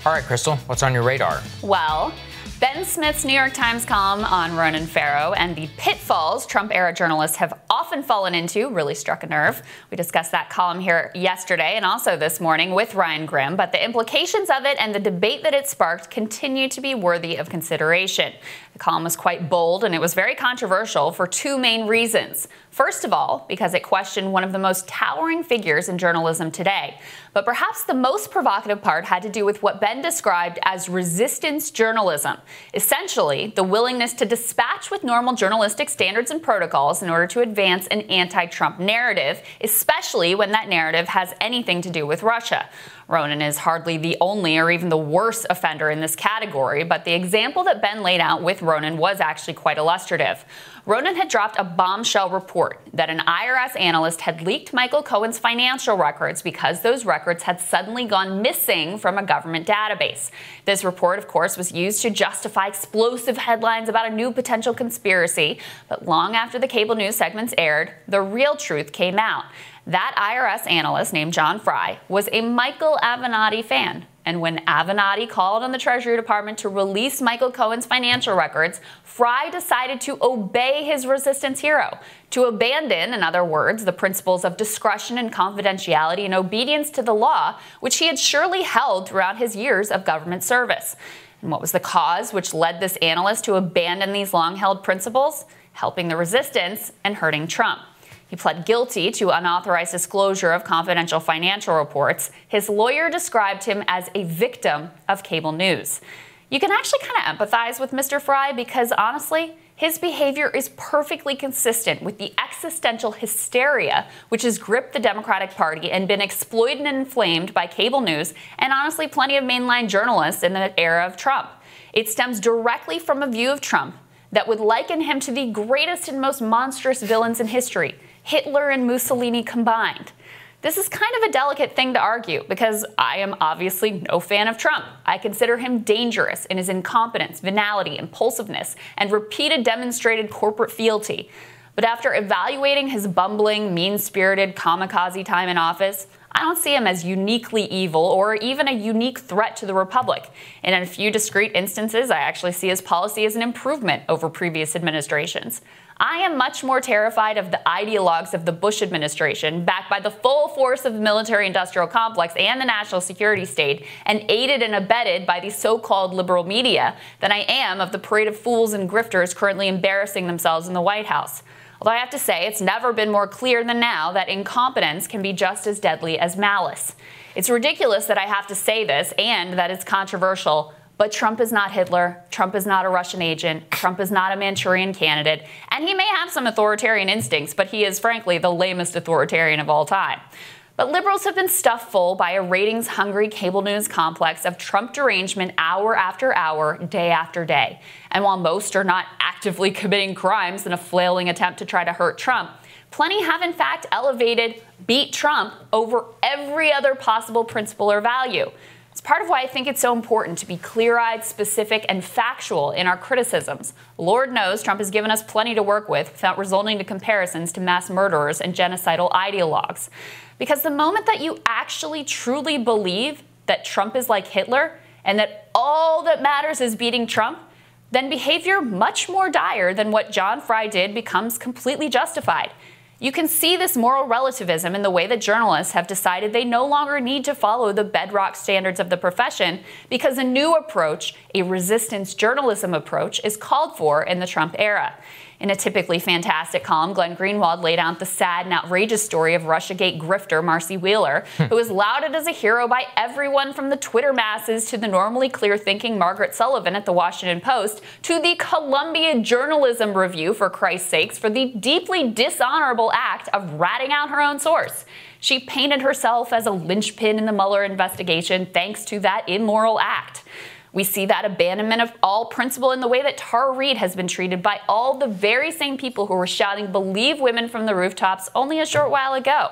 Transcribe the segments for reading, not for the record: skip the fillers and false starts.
All right, Krystal, what's on your radar? Well, Ben Smith's New York Times column on Ronan Farrow and the pitfalls Trump-era journalists have often fallen into really struck a nerve. We discussed that column here yesterday and also this morning with Ryan Grimm, but the implications of it and the debate that it sparked continue to be worthy of consideration. The column was quite bold and it was very controversial for two main reasons. First of all, because it questioned one of the most towering figures in journalism today. But perhaps the most provocative part had to do with what Ben described as resistance journalism. Essentially, the willingness to dispatch with normal journalistic standards and protocols in order to advance an anti-Trump narrative, especially when that narrative has anything to do with Russia. Ronan is hardly the only or even the worst offender in this category, but the example that Ben laid out with Ronan was actually quite illustrative. Ronan had dropped a bombshell report that an IRS analyst had leaked Michael Cohen's financial records because those records had suddenly gone missing from a government database. This report, of course, was used to justify explosive headlines about a new potential conspiracy, but long after the cable news segments aired, the real truth came out. That IRS analyst named John Fry was a Michael Avenatti fan. And when Avenatti called on the Treasury Department to release Michael Cohen's financial records, Fry decided to obey his resistance hero, to abandon, in other words, the principles of discretion and confidentiality and obedience to the law, which he had surely held throughout his years of government service. And what was the cause which led this analyst to abandon these long-held principles? Helping the resistance and hurting Trump. He pled guilty to unauthorized disclosure of confidential financial reports. His lawyer described him as a victim of cable news. You can actually kind of empathize with Mr. Fry because, honestly, his behavior is perfectly consistent with the existential hysteria which has gripped the Democratic Party and been exploited and inflamed by cable news and, honestly, plenty of mainline journalists in the era of Trump. It stems directly from a view of Trump that would liken him to the greatest and most monstrous villains in history, Hitler and Mussolini combined. This is kind of a delicate thing to argue because I am obviously no fan of Trump. I consider him dangerous in his incompetence, venality, impulsiveness, and repeated demonstrated corporate fealty. But after evaluating his bumbling, mean-spirited kamikaze time in office, I don't see him as uniquely evil or even a unique threat to the Republic. And in a few discrete instances, I actually see his policy as an improvement over previous administrations. I am much more terrified of the ideologues of the Bush administration, backed by the full force of the military-industrial complex and the national security state, and aided and abetted by the so-called liberal media, than I am of the parade of fools and grifters currently embarrassing themselves in the White House. Although I have to say, it's never been more clear than now that incompetence can be just as deadly as malice. It's ridiculous that I have to say this and that it's controversial, but Trump is not Hitler, Trump is not a Russian agent, Trump is not a Manchurian candidate, and he may have some authoritarian instincts, but he is frankly the lamest authoritarian of all time. But liberals have been stuffed full by a ratings-hungry cable news complex of Trump derangement hour after hour, day after day. And while most are not actively committing crimes in a flailing attempt to try to hurt Trump, plenty have in fact elevated beat Trump over every other possible principle or value. It's part of why I think it's so important to be clear-eyed, specific, and factual in our criticisms. Lord knows Trump has given us plenty to work with without resorting to comparisons to mass murderers and genocidal ideologues. Because the moment that you actually truly believe that Trump is like Hitler and that all that matters is beating Trump, then behavior much more dire than what John Fry did becomes completely justified. You can see this moral relativism in the way that journalists have decided they no longer need to follow the bedrock standards of the profession because a new approach, a resistance journalism approach, is called for in the Trump era. In a typically fantastic column, Glenn Greenwald laid out the sad and outrageous story of Russiagate grifter Marcy Wheeler, who was lauded as a hero by everyone from the Twitter masses to the normally clear-thinking Margaret Sullivan at the Washington Post to the Columbia Journalism Review, for Christ's sakes, for the deeply dishonorable act of ratting out her own source. She painted herself as a linchpin in the Mueller investigation thanks to that immoral act. We see that abandonment of all principle in the way that Tara Reade has been treated by all the very same people who were shouting "Believe women" from the rooftops only a short while ago.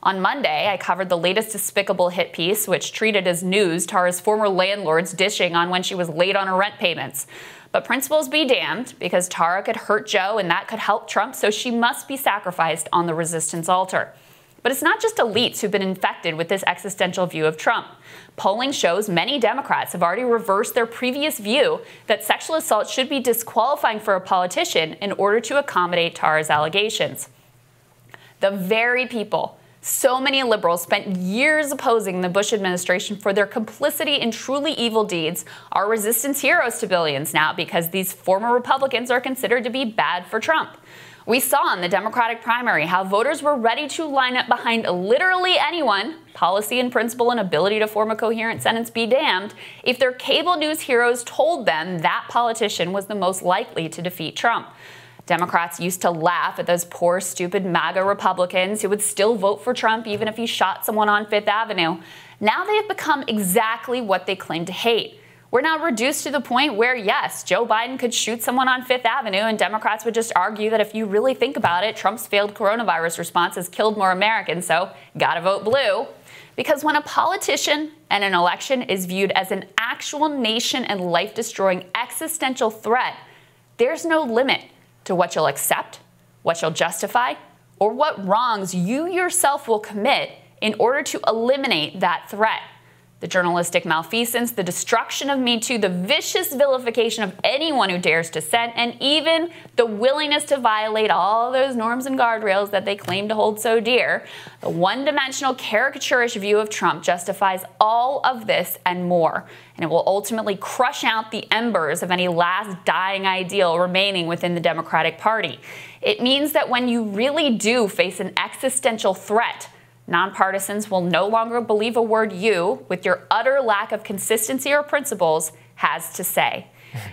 On Monday, I covered the latest despicable hit piece, which treated as news Tara's former landlords dishing on when she was late on her rent payments. But principles be damned, because Tara could hurt Joe and that could help Trump, so she must be sacrificed on the resistance altar. But it's not just elites who've been infected with this existential view of Trump. Polling shows many Democrats have already reversed their previous view that sexual assault should be disqualifying for a politician in order to accommodate Tara's allegations. The very people so many liberals spent years opposing the Bush administration for their complicity in truly evil deeds are resistance heroes to billions now because these former Republicans are considered to be bad for Trump. We saw in the Democratic primary how voters were ready to line up behind literally anyone, policy and principle and ability to form a coherent sentence be damned, if their cable news heroes told them that politician was the most likely to defeat Trump. Democrats used to laugh at those poor, stupid MAGA Republicans who would still vote for Trump even if he shot someone on Fifth Avenue. Now they have become exactly what they claim to hate. We're now reduced to the point where, yes, Joe Biden could shoot someone on Fifth Avenue and Democrats would just argue that if you really think about it, Trump's failed coronavirus response has killed more Americans, so gotta vote blue. Because when a politician and an election is viewed as an actual nation and life-destroying existential threat, there's no limit to what you'll accept, what you'll justify, or what wrongs you yourself will commit in order to eliminate that threat. The journalistic malfeasance, the destruction of Me Too, the vicious vilification of anyone who dares dissent, and even the willingness to violate all those norms and guardrails that they claim to hold so dear. The one-dimensional, caricaturish view of Trump justifies all of this and more, and it will ultimately crush out the embers of any last dying ideal remaining within the Democratic Party. It means that when you really do face an existential threat, nonpartisans will no longer believe a word you, with your utter lack of consistency or principles, has to say.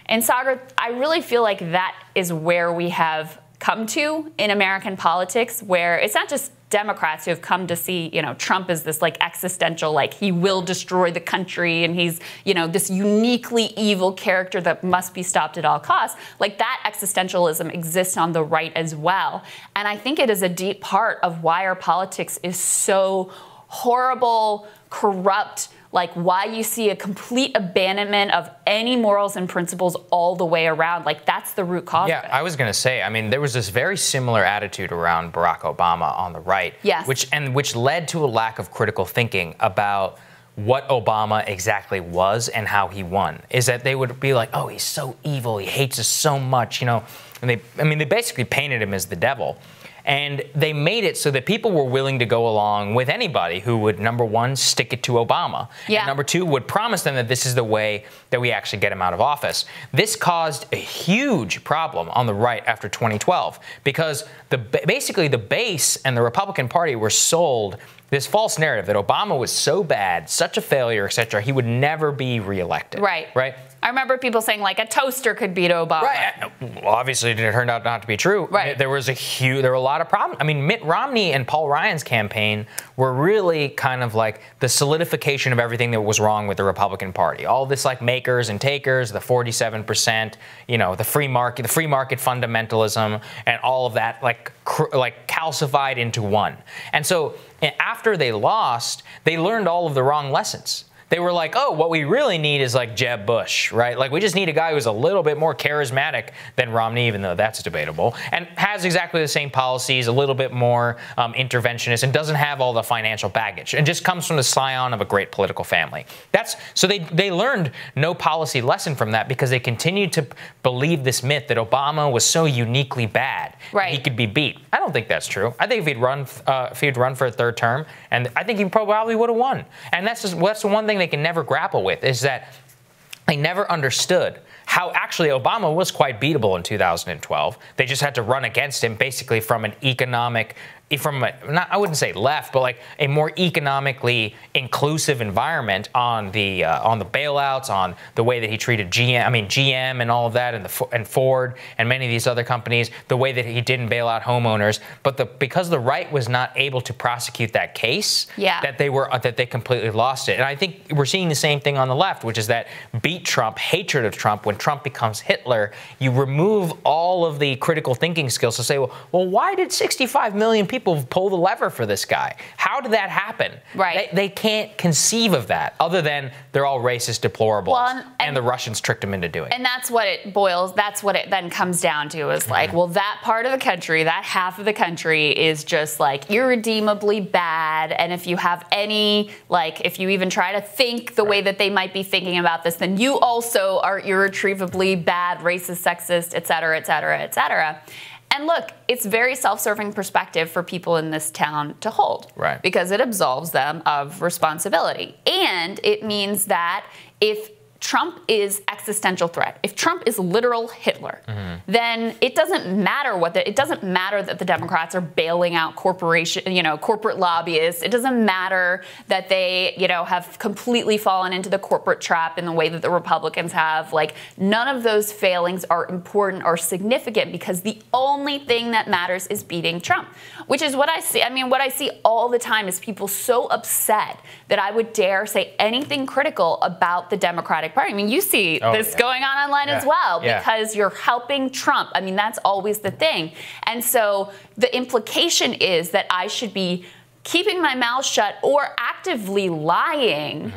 And Sagar, I really feel like that is where we have come to in American politics, where it's not just Democrats who have come to see, Trump as this like existential, like he will destroy the country and he's, this uniquely evil character that must be stopped at all costs. Like that existentialism exists on the right as well. And I think it is a deep part of why our politics is so horrible, corrupt, like why you see a complete abandonment of any morals and principles all the way around. Like that's the root cause of it. I was going to say, I mean, there was this very similar attitude around Barack Obama on the right, yes, which led to a lack of critical thinking about what Obama exactly was and how he won. Is that they would be like, oh, he's so evil, he hates us so much, and they basically painted him as the devil. And they made it so that people were willing to go along with anybody who would, number one, stick it to Obama. Yeah. And number two, would promise them that this is the way that we actually get him out of office. This caused a huge problem on the right after 2012 because basically the base and the Republican Party were sold this false narrative that Obama was so bad, such a failure, et cetera, he would never be reelected. Right. Right? I remember people saying like a toaster could beat Obama. Right. Well, obviously, it turned out not to be true. Right. There were a lot of problems. I mean, Mitt Romney and Paul Ryan's campaign were really kind of like the solidification of everything that was wrong with the Republican Party. All this like makers and takers, the 47%, the free market fundamentalism, and all of that like calcified into one. And so after they lost, they learned all of the wrong lessons. They were like, oh, what we really need is like Jeb Bush, right? Like we just need a guy who's a little bit more charismatic than Romney, even though that's debatable, and has exactly the same policies, a little bit more interventionist, and doesn't have all the financial baggage, and just comes from the scion of a great political family. So they learned no policy lesson from that because they continued to believe this myth that Obama was so uniquely bad, right, he could be beat. I don't think that's true. I think if he'd run for a third term, and I think he probably would have won. And that's the one thing they can never grapple with, is that they never understood how actually Obama was quite beatable in 2012. They just had to run against him basically from an economic, I wouldn't say left, but like a more economically inclusive environment on the bailouts, on the way that he treated GM and all of that, and Ford and many of these other companies, the way that he didn't bail out homeowners. But because the right was not able to prosecute that case, that they completely lost it. And I think we're seeing the same thing on the left, which is that beat Trump, hatred of Trump. When Trump becomes Hitler, you remove all of the critical thinking skills to say, well, why did 65 million people pull the lever for this guy. How did that happen? Right. They can't conceive of that other than they're all racist deplorables, and the Russians tricked them into doing it. And that's what it then comes down to is like, well, that part of the country, that half of the country is just like irredeemably bad. And if you have any, like, if you even try to think the way that they might be thinking about this, then you also are irretrievably bad, racist, sexist, et cetera, et cetera, et cetera. And look, it's very self-serving perspective for people in this town to hold. Right. Because it absolves them of responsibility. And it means that if Trump is existential threat, if Trump is literal Hitler, then it doesn't matter it doesn't matter that the Democrats are bailing out corporate lobbyists. It doesn't matter that they, have completely fallen into the corporate trap in the way that the Republicans have. Like, none of those failings are important or significant because the only thing that matters is beating Trump, which is what I see. I mean, what I see all the time is people so upset that I would dare say anything critical about the Democratic Party. I mean, you see this going on online as well because you're helping Trump. I mean, that's always the thing. And so the implication is that I should be keeping my mouth shut or actively lying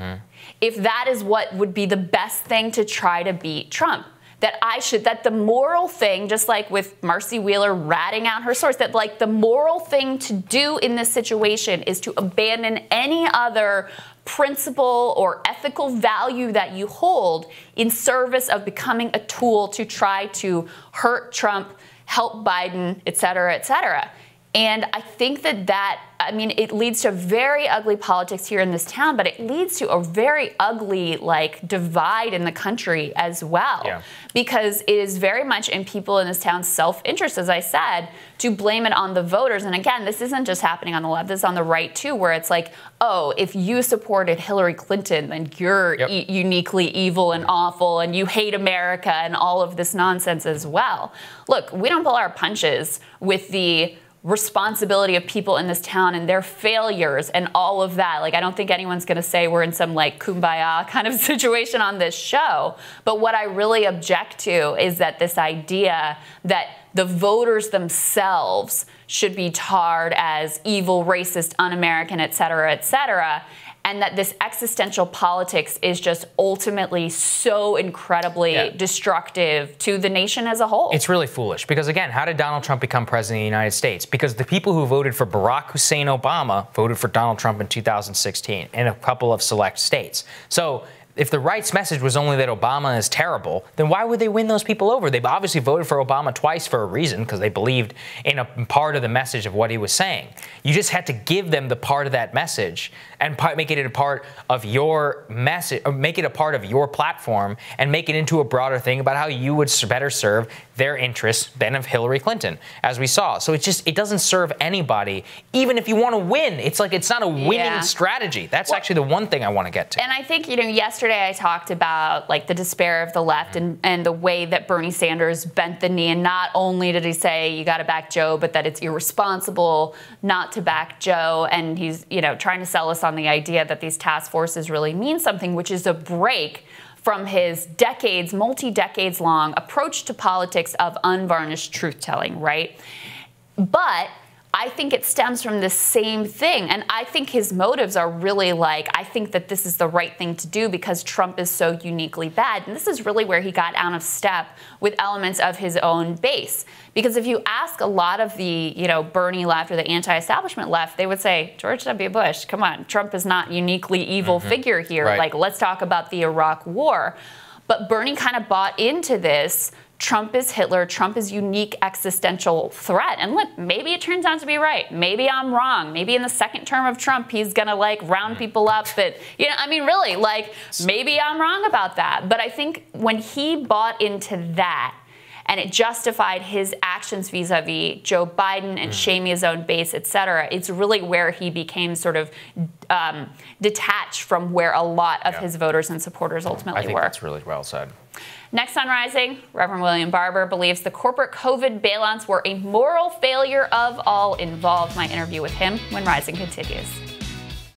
if that is what would be the best thing to try to beat Trump. That the moral thing, just like with Marcy Wheeler ratting out her source, that like the moral thing to do in this situation is to abandon any other principle or ethical value that you hold in service of becoming a tool to try to hurt Trump, help Biden, et cetera, et cetera. And I think it leads to very ugly politics here in this town, but it leads to a very ugly, divide in the country as well. Yeah. Because it is very much in people in this town's self-interest, as I said, to blame it on the voters. And again, this isn't just happening on the left, this is on the right too, where it's like, oh, if you supported Hillary Clinton, then you're uniquely evil and awful, and you hate America and all of this nonsense as well. Look, we don't pull our punches with the responsibility of people in this town and their failures and all of that. Like, I don't think anyone's going to say we're in some kumbaya kind of situation on this show. But what I really object to is that this idea that the voters themselves should be tarred as evil, racist, un-American, et cetera, and that this existential politics is just ultimately so incredibly destructive to the nation as a whole. It's really foolish because, again, how did Donald Trump become president of the United States? Because the people who voted for Barack Hussein Obama voted for Donald Trump in 2016 in a couple of select states. So if the right's message was only that Obama is terrible, then why would they win those people over? They've obviously voted for Obama twice for a reason, because they believed in a part of the message of what he was saying. You just had to give them the part of that message and make it a part of your message, or make it a part of your platform, and make it into a broader thing about how you would better serve their interests than of Hillary Clinton, as we saw. So it doesn't serve anybody, even if you want to win. It's like, it's not a winning strategy. That's actually the one thing I want to get to. And I think, yesterday I talked about the despair of the left and the way that Bernie Sanders bent the knee. And not only did he say you got to back Joe, but that it's irresponsible not to back Joe. And he's, trying to sell us on the idea that these task forces really mean something, which is a break from his multi-decades long approach to politics of unvarnished truth-telling, right? But I think it stems from the same thing. And I think his motives are really I think that this is the right thing to do because Trump is so uniquely bad. And this is really where he got out of step with elements of his own base. Because if you ask a lot of the, Bernie left or the anti-establishment left, they would say, George W. Bush, come on, Trump is not uniquely evil figure here. Right. Let's talk about the Iraq War. But Bernie kind of bought into this. Trump is Hitler. Trump is unique existential threat. And look, maybe it turns out to be right. Maybe I'm wrong. Maybe in the second term of Trump, he's going to round people up. But, really, maybe I'm wrong about that. But I think when he bought into that, and it justified his actions vis-a-vis Joe Biden and shaming his own base, et cetera, it's really where he became sort of detached from where a lot of his voters and supporters ultimately were. I think that's really well said. Next on Rising, Reverend William Barber believes the corporate COVID bailouts were a moral failure of all involved. My interview with him when Rising continues.